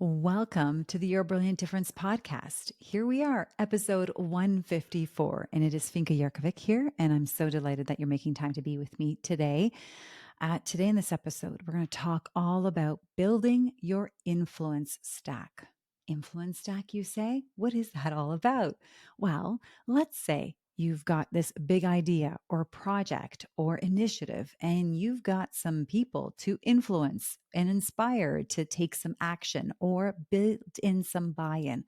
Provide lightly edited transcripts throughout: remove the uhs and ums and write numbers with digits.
Welcome to the Your Brilliant Difference podcast. Here we are, episode 154, and it is Finka here. And I'm so delighted that you're making time to be with me today. Today, in this episode, we're going to talk all about building your influence stack. Influence stack, you say? What is that all about? Well, let's say you've got this big idea or project or initiative, and you've got some people to influence and inspire to take some action or build in some buy-in.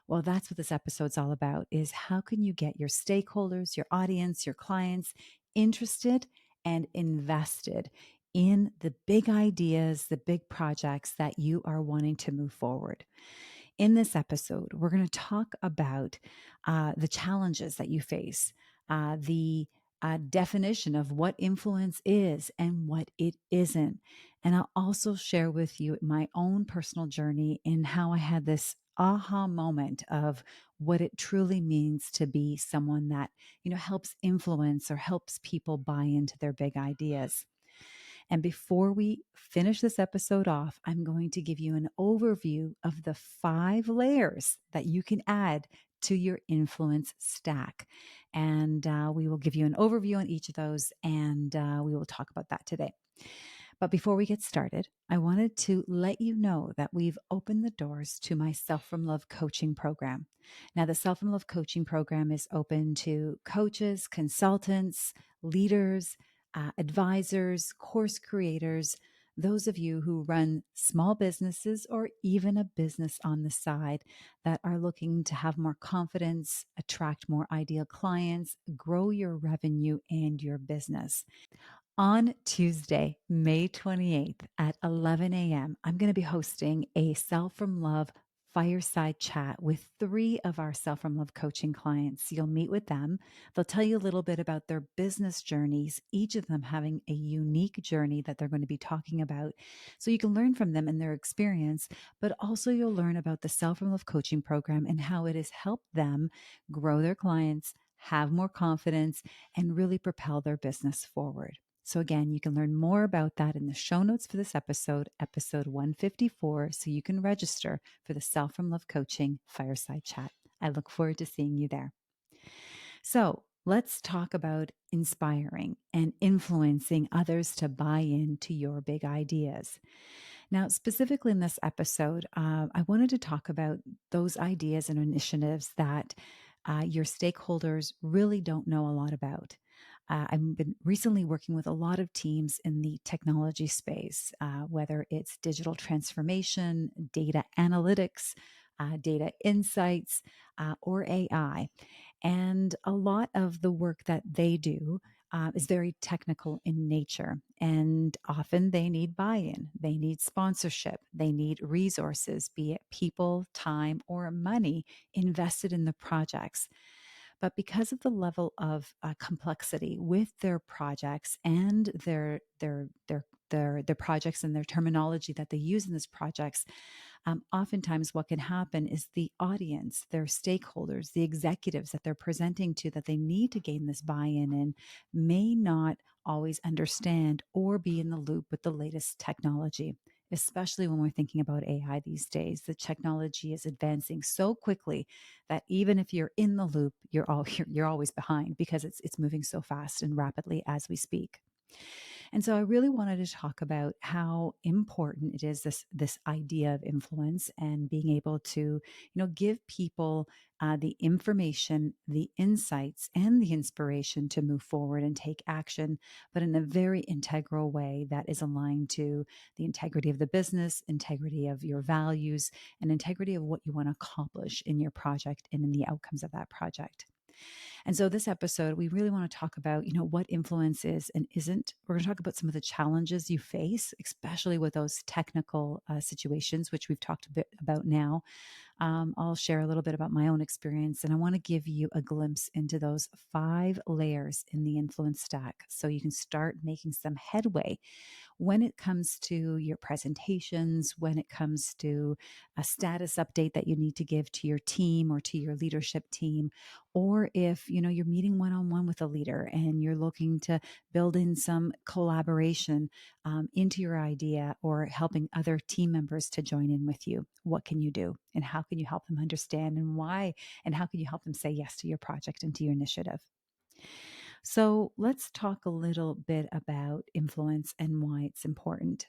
Well, that's what this episode's all about, is how can you get your stakeholders, your audience, your clients interested and invested in the big ideas, the big projects that you are wanting to move forward. In this episode, we're going to talk about the challenges that you face, the definition of what influence is and what it isn't. And I'll also share with you my own personal journey in how I had this aha moment of what it truly means to be someone that, helps influence or helps people buy into their big ideas. And before we finish this episode off, I'm going to give you an overview of the 5 layers that you can add to your influence stack. And we will give you an overview on each of those, and we will talk about that today. But before we get started, I wanted to let you know that we've opened the doors to my Self from Love coaching program. Now, the Self from Love coaching program is open to coaches, consultants, leaders, advisors, course creators, those of you who run small businesses or even a business on the side that are looking to have more confidence, attract more ideal clients, grow your revenue and your business. On Tuesday, May 28th at 11 a.m., I'm going to be hosting a Self from Love fireside chat with 3 of our Self from Love coaching clients. You'll meet with them. They'll tell you a little bit about their business journeys, each of them having a unique journey that they're going to be talking about. So you can learn from them and their experience, but also you'll learn about the Self from Love coaching program and how it has helped them grow their clients, have more confidence, and really propel their business forward. So again, you can learn more about that in the show notes for this episode, episode 154, so you can register for the Self from Love Coaching Fireside Chat. I look forward to seeing you there. So let's talk about inspiring and influencing others to buy into your big ideas. Now, specifically in this episode, I wanted to talk about those ideas and initiatives that your stakeholders really don't know a lot about. I've been recently working with a lot of teams in the technology space, whether it's digital transformation, data analytics, data insights, or AI. And a lot of the work that they do is very technical in nature. And often they need buy-in, they need sponsorship, they need resources, be it people, time, or money invested in the projects. But because of the level of complexity with their projects and their projects and their terminology that they use in these projects, oftentimes what can happen is the audience, their stakeholders, the executives that they're presenting to that they need to gain this buy-in in may not always understand or be in the loop with the latest technology. Especially when we're thinking about AI these days, the technology is advancing so quickly that even if you're in the loop, you're always behind because it's moving so fast and rapidly as we speak. And so I really wanted to talk about how important it is, this idea of influence and being able to, give people the information, the insights, and the inspiration to move forward and take action, but in a very integral way that is aligned to the integrity of the business, integrity of your values, and integrity of what you want to accomplish in your project and in the outcomes of that project. And so this episode, we really want to talk about, what influence is and isn't. We're going to talk about some of the challenges you face, especially with those technical situations, which we've talked a bit about now. I'll share a little bit about my own experience, and I want to give you a glimpse into those 5 layers in the influence stack so you can start making some headway when it comes to your presentations, when it comes to a status update that you need to give to your team or to your leadership team, or if, you're meeting one on one with a leader and you're looking to build in some collaboration into your idea or helping other team members to join in with you. What can you do? And how can you help them understand and why? And how can you help them say yes to your project and to your initiative? So let's talk a little bit about influence and why it's important.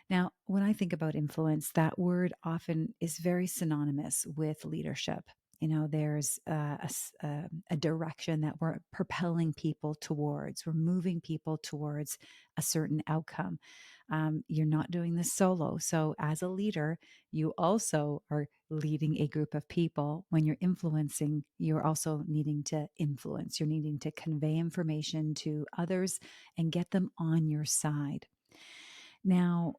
Now, when I think about influence, that word often is very synonymous with leadership. There's a direction that we're propelling people towards. We're moving people towards a certain outcome. You're not doing this solo. So, as a leader, you also are leading a group of people. When you're influencing, you're also needing to influence. You're needing to convey information to others and get them on your side. Now,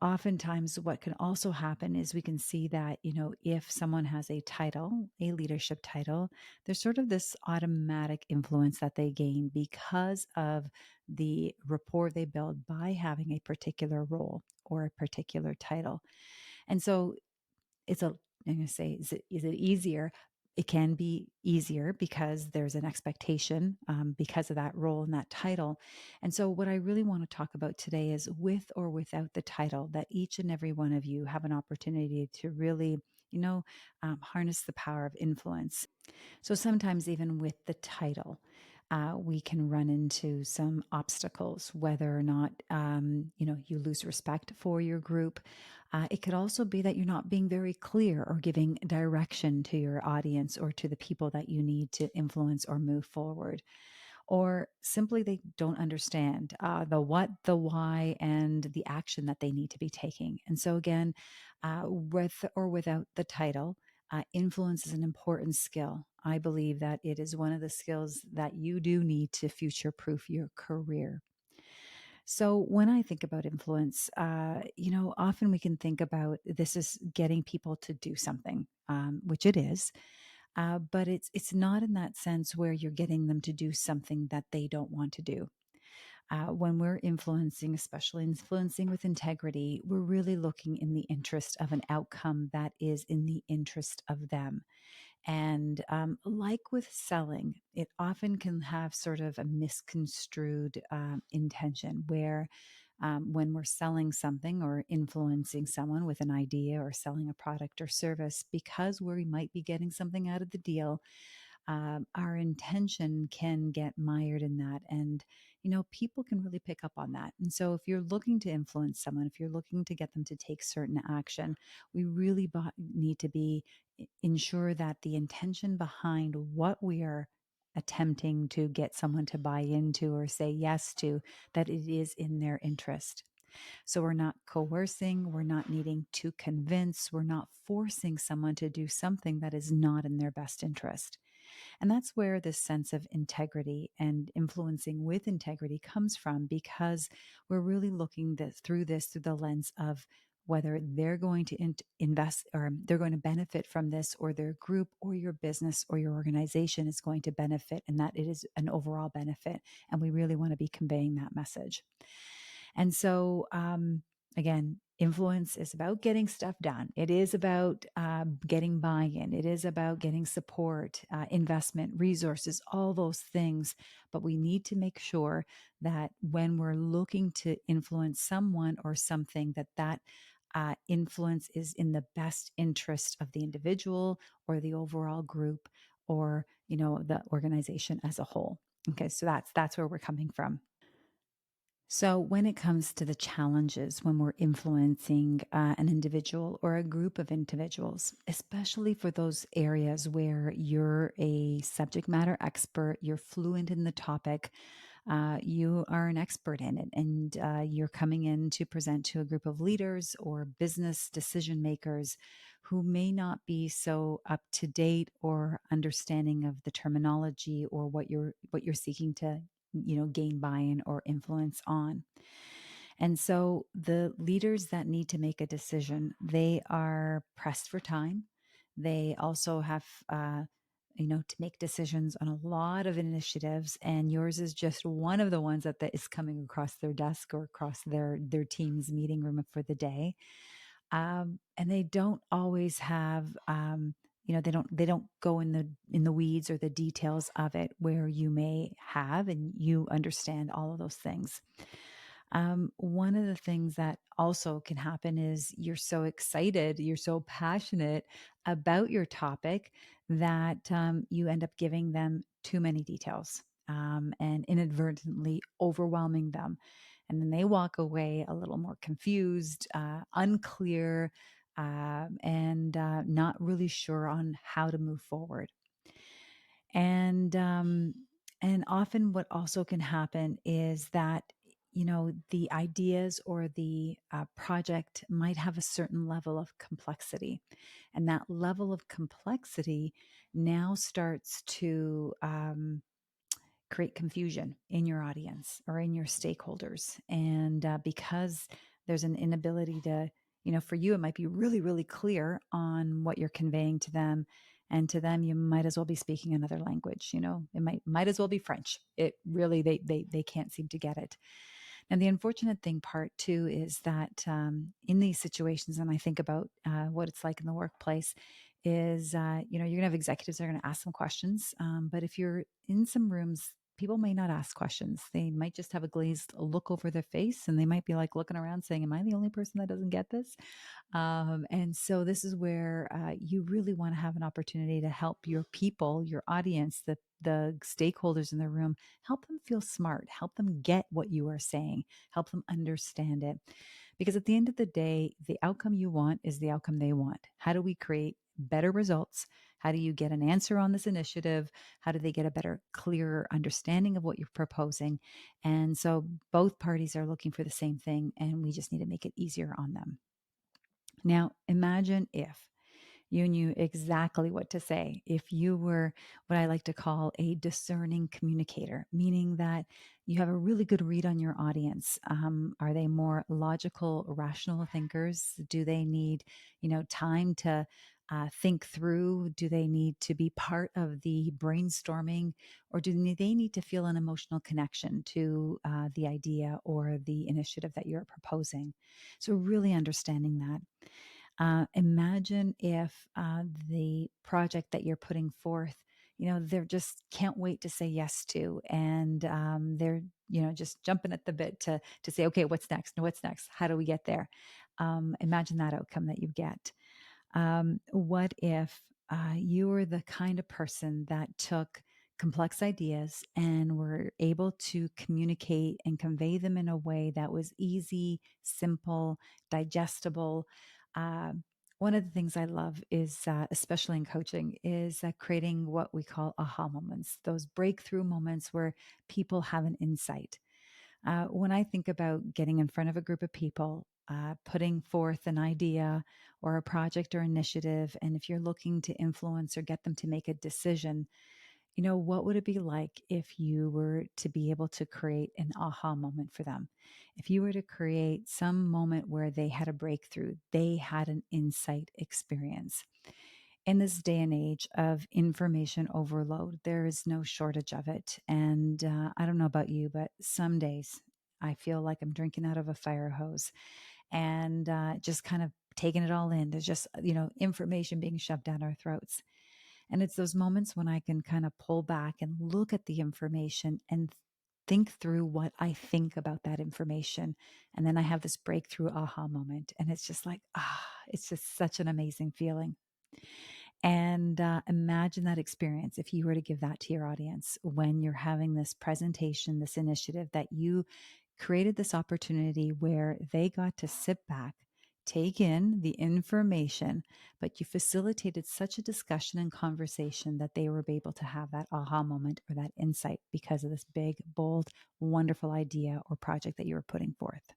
oftentimes what can also happen is we can see that, if someone has a title, a leadership title, there's sort of this automatic influence that they gain because of the rapport they build by having a particular role or a particular title. And so it's a I'm going to say, is it easier? It can be easier because there's an expectation because of that role and that title. And so, what I really want to talk about today is with or without the title, that each and every one of you have an opportunity to really, harness the power of influence. So sometimes, even with the title, we can run into some obstacles, whether or not you lose respect for your group. It could also be that you're not being very clear or giving direction to your audience or to the people that you need to influence or move forward, or simply they don't understand the what, the why, and the action that they need to be taking. And so, again, with or without the title, influence is an important skill. I believe that it is one of the skills that you do need to future proof your career. So, when I think about influence, often we can think about this as getting people to do something, which it is, but it's not in that sense where you're getting them to do something that they don't want to do. When we're influencing, especially influencing with integrity, we're really looking in the interest of an outcome that is in the interest of them. And like with selling, it often can have sort of a misconstrued intention where when we're selling something or influencing someone with an idea or selling a product or service, because we might be getting something out of the deal, our intention can get mired in that. And, people can really pick up on that. And so if you're looking to influence someone, if you're looking to get them to take certain action, we really need to be ensure that the intention behind what we are attempting to get someone to buy into or say yes to, that it is in their interest. So we're not coercing, we're not needing to convince, we're not forcing someone to do something that is not in their best interest. And that's where this sense of integrity and influencing with integrity comes from, because we're really looking through the lens of whether they're going to invest or they're going to benefit from this, or their group or your business or your organization is going to benefit, and that it is an overall benefit. And we really want to be conveying that message. And so, again, influence is about getting stuff done. It is about getting buy in. It is about getting support, investment, resources, all those things. But we need to make sure that when we're looking to influence someone or something, that influence is in the best interest of the individual or the overall group, or the organization as a whole. Okay, so that's where we're coming from. So, when it comes to the challenges when we're influencing an individual or a group of individuals, especially for those areas where you're a subject matter expert, you're fluent in the topic, you are an expert in it, and you're coming in to present to a group of leaders or business decision makers who may not be so up to date or understanding of the terminology or what you're seeking to gain buy-in or influence on. And so the leaders that need to make a decision, they are pressed for time. They also have to make decisions on a lot of initiatives, and yours is just one of the ones that is coming across their desk or across their team's meeting room for the day. And they don't always have they don't go in the weeds or the details of it where you may have and you understand all of those things. One of the things that also can happen is you're so excited, you're so passionate about your topic that you end up giving them too many details, and inadvertently overwhelming them. And then they walk away a little more confused, unclear, and not really sure on how to move forward. And and often what also can happen is that the ideas or the project might have a certain level of complexity, and that level of complexity now starts to create confusion in your audience or in your stakeholders. And because there's an inability to, for you, it might be really, really clear on what you're conveying to them. And to them, you might as well be speaking another language. It might as well be French. It really, they can't seem to get it. And the unfortunate thing part too is that in these situations, and I think about what it's like in the workplace, is you're going to have executives that are going to ask some questions. But if you're in some rooms, people may not ask questions. They might just have a glazed look over their face, and they might be like looking around saying, "Am I the only person that doesn't get this?" And so this is where you really want to have an opportunity to help your people, your audience, the stakeholders in the room, help them feel smart, help them get what you are saying, help them understand it. Because at the end of the day, the outcome you want is the outcome they want. How do we create better results? How do you get an answer on this initiative? How do they get a better, clearer understanding of what you're proposing? And so both parties are looking for the same thing, and we just need to make it easier on them. Now, imagine if you knew exactly what to say, if you were what I like to call a discerning communicator, meaning that you have a really good read on your audience. Are they more logical, rational thinkers? Do they need, time to think through? Do they need to be part of the brainstorming, or do they need to feel an emotional connection to the idea or the initiative that you're proposing? So, really understanding that. Imagine if the project that you're putting forth, they're just can't wait to say yes to, and they're just jumping at the bit to say, okay, what's next? What's next? How do we get there? Imagine that outcome that you get. What if you were the kind of person that took complex ideas and were able to communicate and convey them in a way that was easy, simple, digestible? Uh, One of the things I love is, especially in coaching, is creating what we call aha moments, those breakthrough moments where people have an insight. When I think about getting in front of a group of people, putting forth an idea or a project or initiative, and if you're looking to influence or get them to make a decision, what would it be like if you were to be able to create an aha moment for them? If you were to create some moment where they had a breakthrough, they had an insight experience. In this day and age of information overload, there is no shortage of it. And I don't know about you, but some days I feel like I'm drinking out of a fire hose and just kind of taking it all in. There's just, information being shoved down our throats. And it's those moments when I can kind of pull back and look at the information and think through what I think about that information. And then I have this breakthrough aha moment. And it's just like, it's just such an amazing feeling. And imagine that experience if you were to give that to your audience when you're having this presentation, this initiative, that you created this opportunity where they got to sit back, take in the information, but you facilitated such a discussion and conversation that they were able to have that aha moment or that insight because of this big, bold, wonderful idea or project that you were putting forth.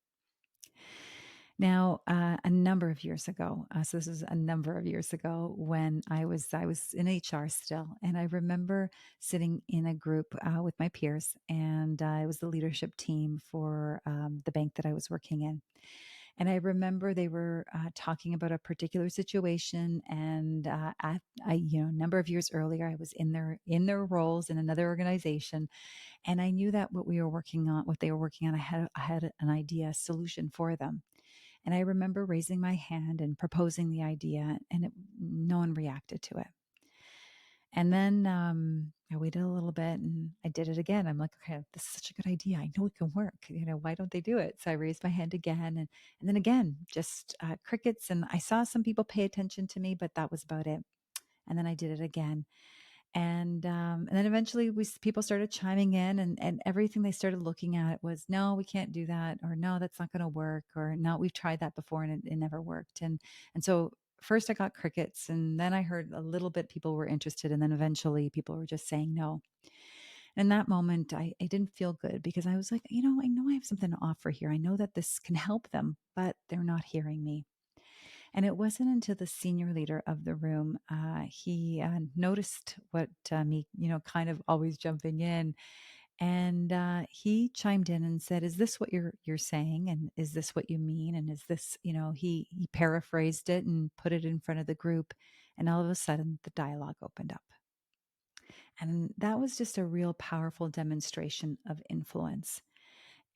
Now, a number of years ago, so this was a number of years ago when I was in HR still, and I remember sitting in a group with my peers, and it was the leadership team for the bank that I was working in. And I remember they were talking about a particular situation, and a number of years earlier, I was in their roles in another organization, and I knew that what they were working on, I had an idea, a solution for them. And I remember raising my hand and proposing the idea, and no one reacted to it. And then I waited a little bit and I did it again. I'm like, okay, this is such a good idea. I know it can work. Why don't they do it? So I raised my hand again, and then again, just crickets. And I saw some people pay attention to me, but that was about it. And then I did it again. And then eventually people started chiming in, and everything they started looking at was, no, we can't do that, or no, that's not going to work, or no, we've tried that before and it never worked. And so first I got crickets, and then I heard a little bit people were interested, and then eventually people were just saying no. In that moment, I didn't feel good because I was like, I know I have something to offer here. I know that this can help them, but they're not hearing me. And it wasn't until the senior leader of the room, he noticed what me, kind of always jumping in, and he chimed in and said, "Is this what you're saying? And is this what you mean? And is this, he paraphrased it and put it in front of the group, and all of a sudden the dialogue opened up, and that was just a real powerful demonstration of influence.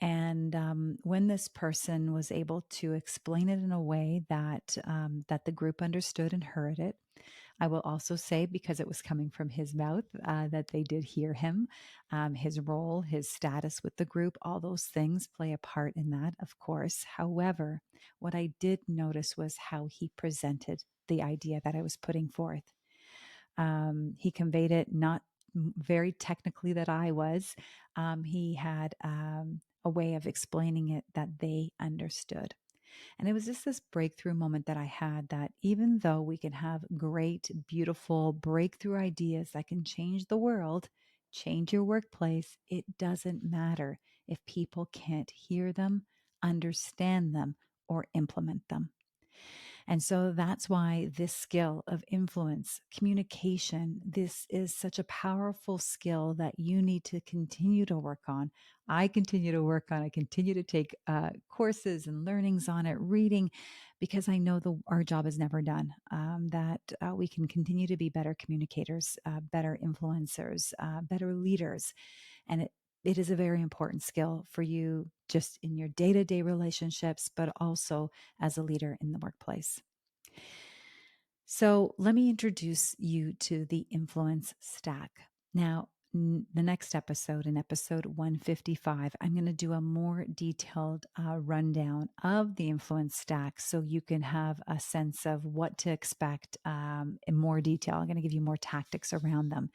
And when this person was able to explain it in a way that the group understood and heard it, I will also say, because it was coming from his mouth, that they did hear him, his role, his status with the group, all those things play a part in that, of course. However, what I did notice was how he presented the idea that I was putting forth. He conveyed it not very technically that I was. He had a way of explaining it that they understood. And it was just this breakthrough moment that I had, that even though we can have great, beautiful breakthrough ideas that can change the world, change your workplace, it doesn't matter if people can't hear them, understand them, or implement them. And so that's why this skill of influence, communication, this is such a powerful skill that you need to continue to work on. I continue to work on. I continue to take courses and learnings on it, reading, because I know our job is never done. That we can continue to be better communicators, better influencers, better leaders, and it is a very important skill for you just in your day-to-day relationships, but also as a leader in the workplace. So let me introduce you to the influence stack. Now, the next episode, in episode 155, I'm going to do a more detailed rundown of the influence stack so you can have a sense of what to expect in more detail. I'm going to give you more tactics around them.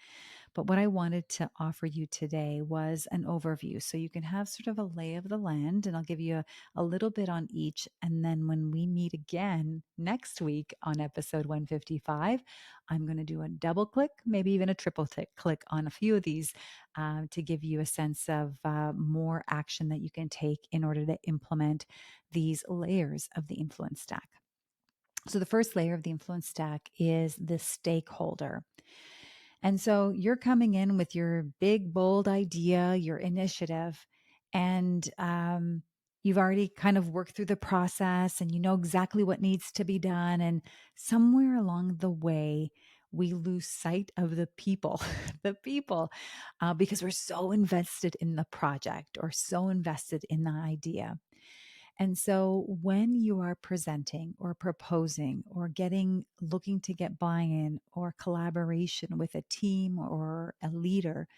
But what I wanted to offer you today was an overview so you can have sort of a lay of the land, and I'll give you a little bit on each. And then when we meet again next week on episode 155, I'm going to do a double click, maybe even a triple click on a few of these to give you a sense of more action that you can take in order to implement these layers of the influence stack. So the first layer of the influence stack is the stakeholder. And so you're coming in with your big, bold idea, your initiative, and you've already kind of worked through the process and you know exactly what needs to be done. And somewhere along the way, we lose sight of the people, the people, because we're so invested in the project or so invested in the idea. And so when you are presenting or proposing or looking to get buy-in or collaboration with a team or a leader,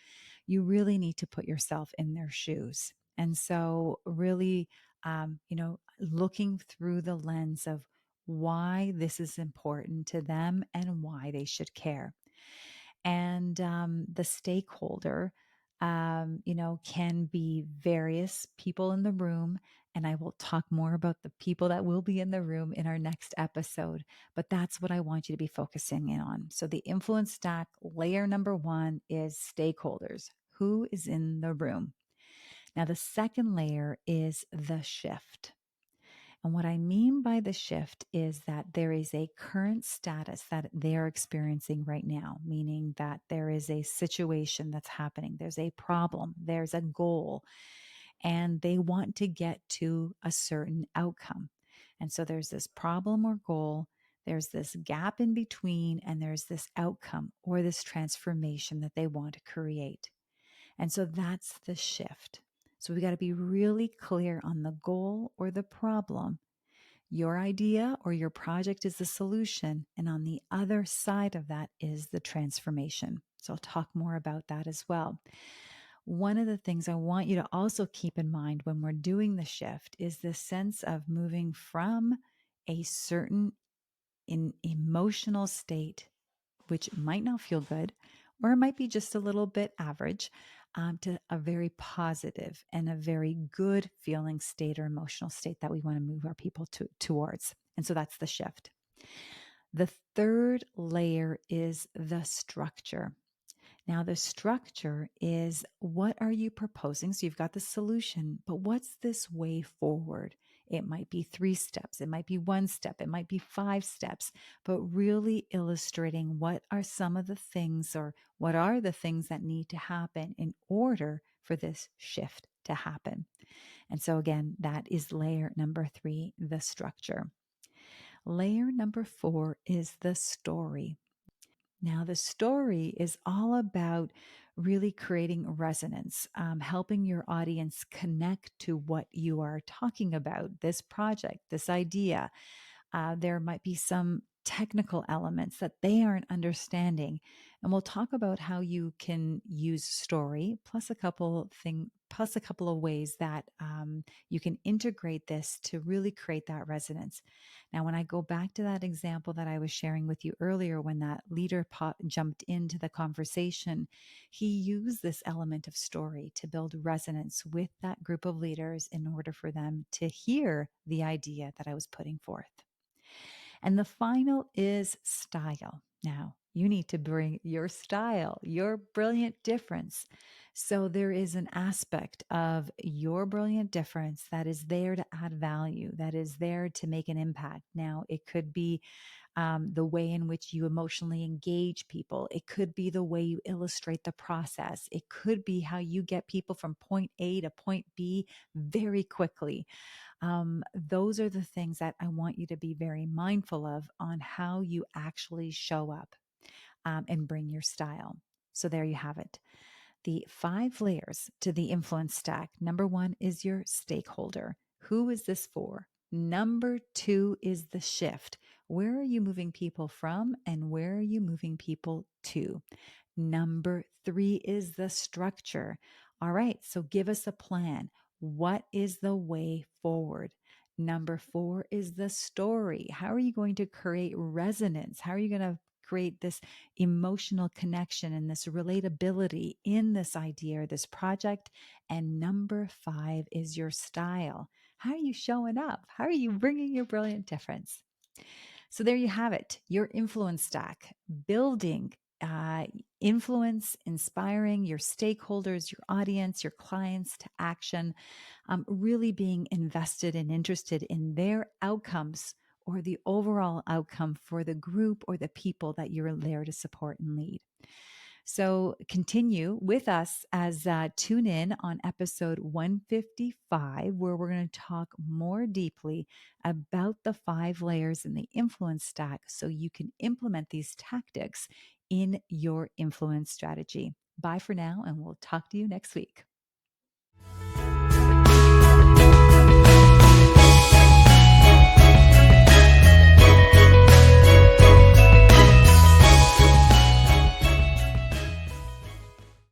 you really need to put yourself in their shoes. And so really, looking through the lens of why this is important to them and why they should care. And the stakeholder, can be various people in the room. And I will talk more about the people that will be in the room in our next episode. But that's what I want you to be focusing in on. So the influence stack layer number one is stakeholders. Who is in the room? Now, the second layer is the shift. And what I mean by the shift is that there is a current status that they're experiencing right now, meaning that there is a situation that's happening, there's a problem, there's a goal, and they want to get to a certain outcome. And so there's this problem or goal, there's this gap in between, and there's this outcome or this transformation that they want to create. And so that's the shift. So we got to be really clear on the goal or the problem. Your idea or your project is the solution. And on the other side of that is the transformation. So I'll talk more about that as well. One of the things I want you to also keep in mind when we're doing the shift is the sense of moving from a certain emotional state, which might not feel good, or it might be just a little bit average, to a very positive and a very good feeling state or emotional state that we want to move our people towards. And so that's the shift. The third layer is the structure. Now, the structure is what are you proposing? So you've got the solution, but what's this way forward? It might be 3 steps, it might be 1 step, it might be 5 steps, but really illustrating what are some of the things or what are the things that need to happen in order for this shift to happen. And so, again, that is layer number 3, the structure. Layer number 4 is the story. Now, the story is all about really creating resonance, helping your audience connect to what you are talking about, this project, this idea. There might be some technical elements that they aren't understanding. And we'll talk about how you can use story plus a couple of ways that you can integrate this to really create that resonance. Now, when I go back to that example that I was sharing with you earlier, when that leader jumped into the conversation, he used this element of story to build resonance with that group of leaders in order for them to hear the idea that I was putting forth. And the final is style. Now, you need to bring your style, your brilliant difference. So there is an aspect of your brilliant difference that is there to add value, that is there to make an impact. Now, it could be the way in which you emotionally engage people. It could be the way you illustrate the process. It could be how you get people from point A to point B very quickly. Those are the things that I want you to be very mindful of on how you actually show up and bring your style. So there you have it. The 5 layers to the influence stack. Number 1 is your stakeholder. Who is this for? Number 2 is the shift. Where are you moving people from and where are you moving people to? Number 3 is the structure. All right, so give us a plan. What is the way forward? Number 4 is the story. How are you going to create resonance? How are you going to create this emotional connection and this relatability in this idea or this project? And number 5 is your style. How are you showing up? How are you bringing your brilliant difference? So there you have it, your influence stack, building influence, inspiring your stakeholders, your audience, your clients to action, really being invested and interested in their outcomes or the overall outcome for the group or the people that you're there to support and lead. So continue with us as tune in on episode 155, where we're going to talk more deeply about the 5 layers in the influence stack so you can implement these tactics in your influence strategy. Bye for now, and we'll talk to you next week.